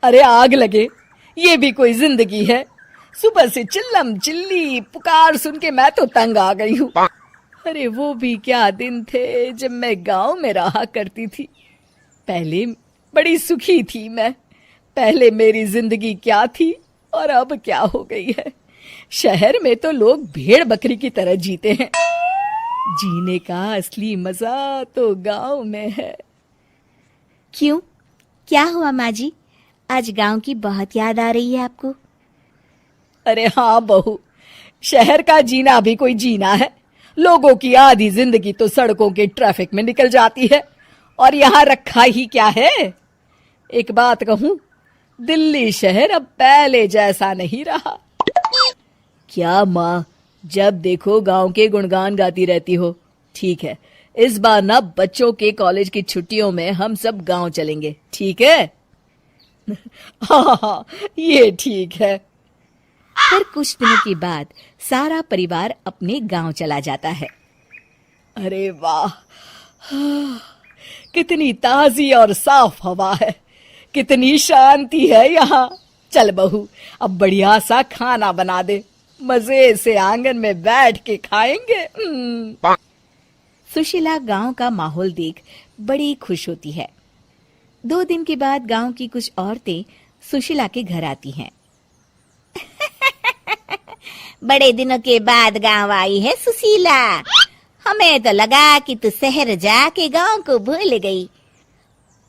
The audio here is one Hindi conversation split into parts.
अरे आग लगे, ये भी कोई जिंदगी है। सुबह से चिल्लम चिल्ली पुकार सुन के मैं तो तंग आ गई हूँ। अरे वो भी क्या दिन थे जब मैं गांव में रहा करती थी। पहले बड़ी सुखी थी मैं। पहले मेरी जिंदगी क्या थी और अब क्या हो गई है। शहर में तो लोग भेड़ बकरी की तरह जीते हैं। जीने का असली मजा तो गांव में है। क्यों, क्या हुआ माँ जी? आज गांव की बहुत याद आ रही है आपको? अरे हाँ बहू, शहर का जीना भी कोई जीना है। लोगों की आधी जिंदगी तो सड़कों के ट्रैफिक में निकल जाती है और यहाँ रखा ही क्या है। एक बात कहूँ, दिल्ली शहर अब पहले जैसा नहीं रहा। क्या माँ, जब देखो गांव के गुणगान गाती रहती हो। ठीक है, इस बार ना बच्चों के कॉलेज की छुट्टियों में हम सब गांव चलेंगे, ठीक है? हाँ, ये ठीक है। फिर कुछ दिनों के बाद सारा परिवार अपने गांव चला जाता है। अरे वाह, कितनी ताजी और साफ हवा है, कितनी शांति है यहाँ। चल बहू, अब बढ़िया सा खाना बना दे, मजे से आंगन में बैठ के खाएंगे। सुशीला गांव का माहौल देख बड़ी खुश होती है। 2 दिन के बाद गांव की कुछ औरतें सुशीला के घर आती हैं। बड़े दिनों के बाद गांव आई है सुशीला। हमें तो लगा कि तू शहर जाके गांव को भूल गई।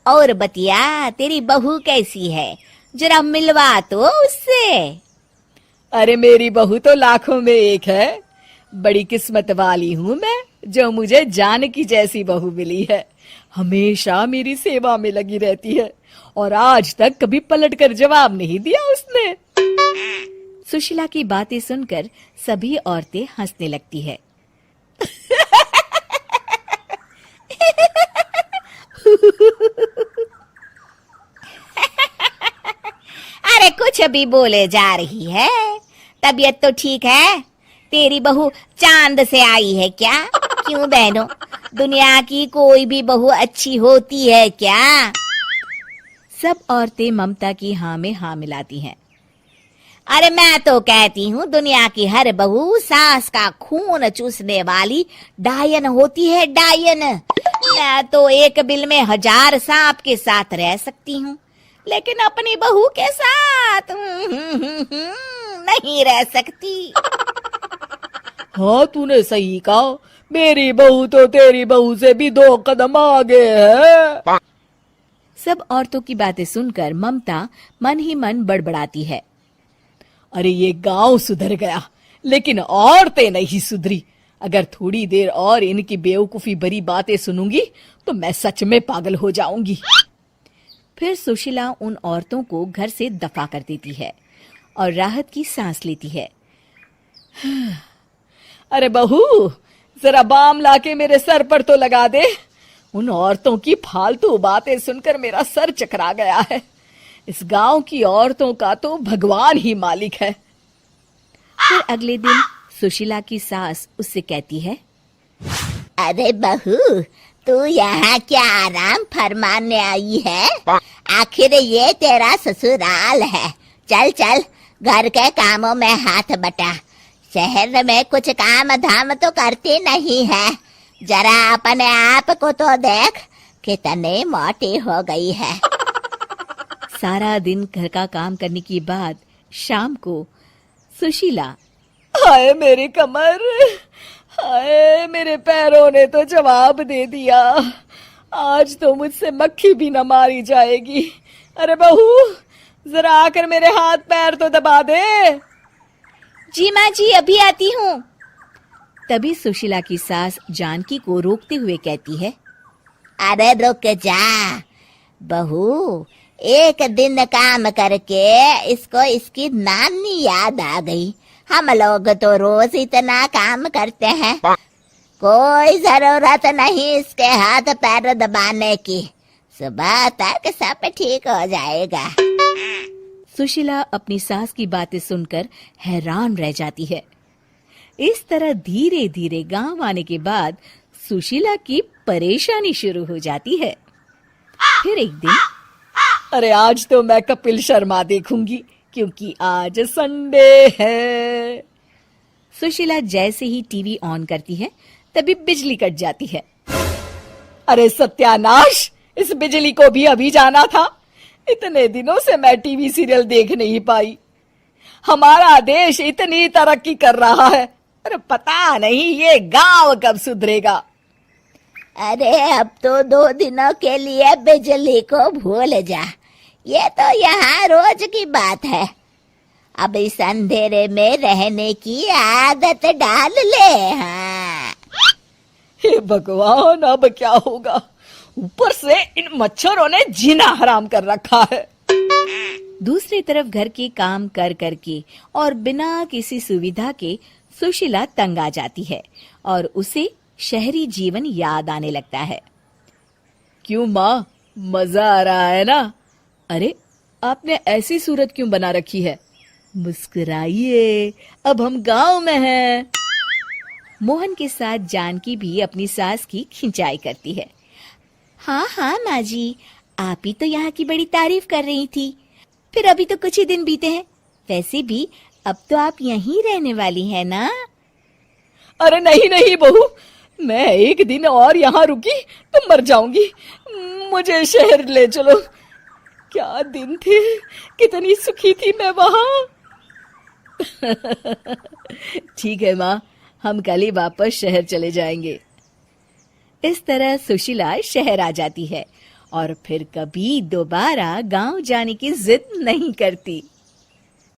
और बतिया, तेरी बहू कैसी है? जरा मिलवा तो उससे। अरे मेरी बहू तो लाखों में एक है। बड़ी किस्मत वाली हूँ मैं जो मुझे जानकी जैसी बहू मिली है। हमेशा मेरी सेवा में लगी रहती है और आज तक कभी पलट कर जवाब नहीं दिया उसने। सुशीला की बातें सुनकर सभी औरतें हंसने लगती है। अरे कुछ भी बोले जा रही है। तबीयत तो ठीक है? तेरी बहू चांद से आई है क्या? क्यों बहनों, दुनिया की कोई भी बहू अच्छी होती है क्या? सब औरतें ममता की हाँ में हाँ मिलाती हैं। अरे मैं तो कहती हूँ दुनिया की हर बहू सास का खून चूसने वाली डायन होती है, डायन। मैं तो एक बिल में 1000 सांप के साथ रह सकती हूँ, लेकिन अपनी बहू के साथ नहीं रह सकती। हाँ, तूने सही कहा। मेरी बहू तो तेरी बहू से भी 2 कदम आगे है। सब औरतों की बातें सुनकर ममता मन ही मन बड़बड़ाती है। अरे ये गांव सुधर गया, लेकिन औरतें नहीं सुधरी। अगर थोड़ी देर और इनकी बेवकूफी भरी बातें सुनूंगी तो मैं सच में पागल हो जाऊंगी। फिर सुशीला उन औरतों को घर से दफा कर देती है और राहत की सांस लेती है। अरे बहू, जरा बाम लाके मेरे सर पर तो लगा दे। उन औरतों की फालतू बातें सुनकर मेरा सर चकरा गया है। इस गांव की औरतों का तो भगवान ही मालिक है। फिर अगले दिन सुशीला की सास उससे कहती है, अरे बहू, तू यहाँ क्या आराम फरमाने आई है? आखिर ये तेरा ससुराल है। चल चल, घर के कामों में हाथ बटा। शहर में कुछ काम धाम तो करती नहीं है। जरा अपने आप को तो देख, कितनी मोटी हो गई है। सारा दिन घर का काम करने के बाद शाम को सुशीला, हाय मेरी कमर, हाय मेरे पैरों ने तो जवाब दे दिया। आज तो मुझसे मक्खी भी न मारी जाएगी। अरे बहू, जरा आकर मेरे हाथ पैर तो दबा दे। जी माँ जी, अभी आती हूँ। तभी सुशीला की सास जानकी को रोकते हुए कहती है, अरे रुक जा बहू, एक दिन काम करके इसको इसकी नानी याद आ गई। हम लोग तो रोज इतना काम करते हैं, कोई जरूरत नहीं इसके हाथ पैर दबाने की। सुबह तक सब ठीक हो जाएगा। सुशीला अपनी सास की बातें सुनकर हैरान रह जाती है। इस तरह धीरे धीरे गांव आने के बाद सुशीला की परेशानी शुरू हो जाती है। फिर एक दिन अरे आज तो मैं कपिल शर्मा देखूंगी क्योंकि आज संडे है। सुशीला जैसे ही टीवी ऑन करती है तभी बिजली कट जाती है। अरे सत्यानाश, इस बिजली को भी अभी जाना था। इतने दिनों से मैं टीवी सीरियल देख नहीं पाई। हमारा देश इतनी तरक्की कर रहा है, अरे पता नहीं ये गांव कब सुधरेगा। अरे अब तो 2 दिनों के लिए बिजली को भूल जा, ये तो यहाँ रोज की बात है। अब इस अंधेरे में रहने की आदत डाल ले। हाँ। हे भगवान, अब क्या होगा? ऊपर से इन मच्छरों ने जीना हराम कर रखा है। दूसरी तरफ घर के काम कर करके और बिना किसी सुविधा के सुशीला तंग आ जाती है और उसे शहरी जीवन याद आने लगता है। क्यों माँ, मजा आ रहा है ना? अरे आपने ऐसी सूरत क्यों बना रखी है? मुस्कुराइए, अब हम गांव में हैं। मोहन के साथ जानकी भी अपनी सास की खिंचाई करती है। हाँ हाँ माँ जी, आप ही तो यहाँ की बड़ी तारीफ कर रही थी। फिर अभी तो कुछ ही दिन बीते हैं, वैसे भी अब तो आप यहीं रहने वाली है ना? अरे नहीं नहीं बहू, मैं एक दिन और यहाँ रुकी तो मर जाऊंगी। मुझे शहर ले चलो। क्या दिन थे, कितनी सुखी थी मैं वहां। ठीक है माँ, हम कल ही वापस शहर चले जाएंगे। इस तरह सुशीला शहर आ जाती है और फिर कभी दोबारा गांव जाने की जिद नहीं करती।